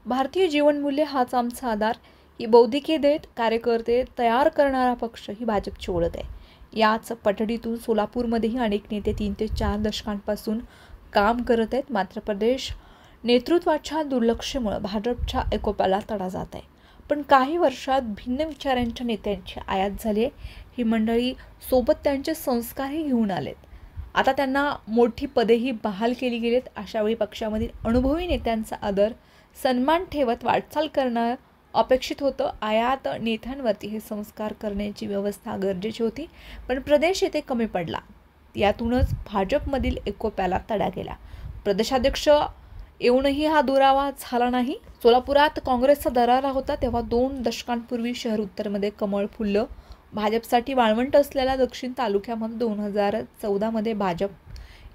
भारतीय जीवनमूल्ये हाच आमचा आधार ही बौद्धिकी देत कार्यकर्ते तयार करणारा पक्ष ही भाजपची ओळख आहे। याच पठडीतून सोलापूरमध्येही अनेक नेते 3 ते 4 दशकांपासून काम करत आहेत। मात्र प्रदेश नेतृत्वाच्या दुर्लक्षामुळे भाजपच्या एकोप्याला तडा जात आहे। पण काही वर्षात भिन्न विचारांच्या नेत्यांची आयात झाली आहे। ही मंडळी सोबत त्यांचे संस्कारही घेऊन आलेत। आता त्यांना मोठी पदेही बहाल केली गेलीत। अशावेळी पक्षामधील अनुभवी नेत्यांचा आदर सन्मान ठेवत वाटचाल करणं अपेक्षित होतं। आयात नेत्यांवरती हे संस्कार करण्याची व्यवस्था गरजेची होती, पण प्रदेश येथे कमी पडला। यातूनच भाजपमधील एकोप्याला तडा गेला। प्रदेशाध्यक्ष येऊनही हा दुरावा झाला नाही। सोलापुरात काँग्रेसचा दरारा होता तेव्हा 2 दशकांपूर्वी शहर उत्तरमध्ये कमळ फुललं। भाजपसाठी वाळवंट असलेल्या दक्षिण तालुक्यामध्ये 2014 मध्ये भाजप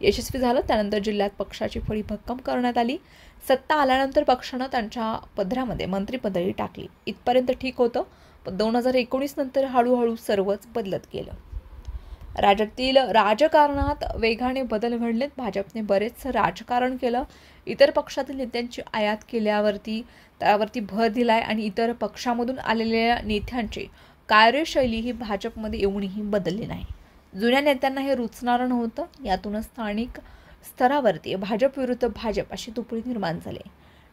यशस्वी झालं। त्यानंतर जिल्ह्यात पक्षाची फळी भक्कम करण्यात आली। सत्ता आल्यानंतर पक्षानं त्यांच्या पदरामध्ये मंत्रिपदही टाकली। इथपर्यंत ठीक होतं, पण 2019 नंतर हळूहळू सर्वच बदलत गेलं। राज्यातील राजकारणात वेगाने बदल घडलेत। भाजपने बरेच राजकारण केलं, इतर पक्षातील नेत्यांची आयात केल्यावरती त्यावरती भर दिलाय आणि इतर पक्षामधून आलेल्या नेत्यांची कार्यशैली ही भाजपमध्ये येऊनही बदलली नाही। जुन्या नेत्यांना हे रुचणारं नव्हतं। यातूनच स्थानिक स्तरावरती भाजप विरुद्ध भाजप अशी तुपडी निर्माण झाली।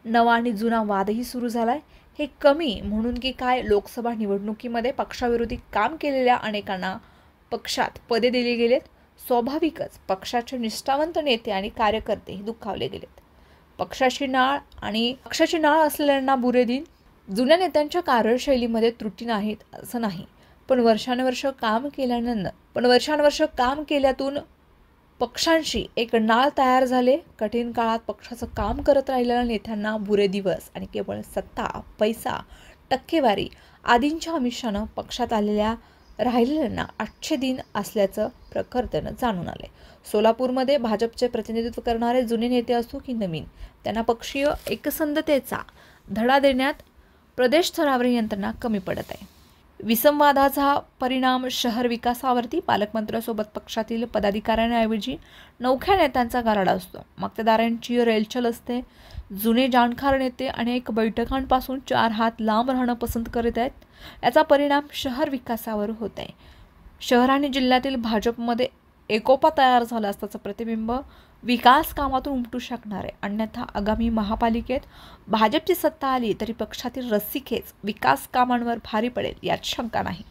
नवा आणि जुना वादही सुरू झालाय। हे कमी म्हणून की काय, लोकसभा निवडणुकीमध्ये पक्षाविरोधी काम केलेल्या अनेकांना पक्षात पदे दिली गेलेत। स्वाभाविकच पक्षाचे निष्ठावंत नेते आणि कार्यकर्तेही दुखावले गेलेत। पक्षाची नाळ असलेल्यांना बुरे दिन। जुन्या नेत्यांच्या कार्यशैलीमध्ये त्रुटी नाहीत असं नाही, पण वर्षानुवर्ष काम केल्यातून पक्षांशी एक नाळ तयार झाले। कठीण काळात पक्षाचं काम करत राहिलेल्या नेत्यांना बुरे दिवस आणि केवळ सत्ता, पैसा, टक्केवारी आदींच्या आमिषानं पक्षात राहिलेल्यांना आजचे दिन असल्याचं प्रखरतेनं जाणून आले। सोलापूरमध्ये भाजपचे प्रतिनिधित्व करणारे जुने नेते असो की नवीन, त्यांना पक्षीय एकसंधतेचा धडा देण्यात प्रदेश स्तरावर यंत्रणा कमी पडत आहे। विसंवादाचा परिणाम शहर विकासावरती पालकमंत्र्यांसोबत पक्षातील पदाधिकाऱ्यांऐवजी नवख्या नेत्यांचा गाराडा असतो। मक्तेदारांची रेलचल असते। जुने जाणकार नेते अनेक बैठकांपासून 4 हात लांब राहणं पसंत करत आहेत। याचा परिणाम शहर विकासावर होत आहे। शहर आणि जिल्ह्यातील भाजपमध्ये एकोपा तयार झाला असल्याचं प्रतिबिंब विकास कामातून उमटू शकणार आहे। अन्यथा आगामी महापालिकेत भाजपची सत्ता आली तरी पक्षातील रस्सीखेच विकास कामांवर भारी पडेल यात शंका नाही।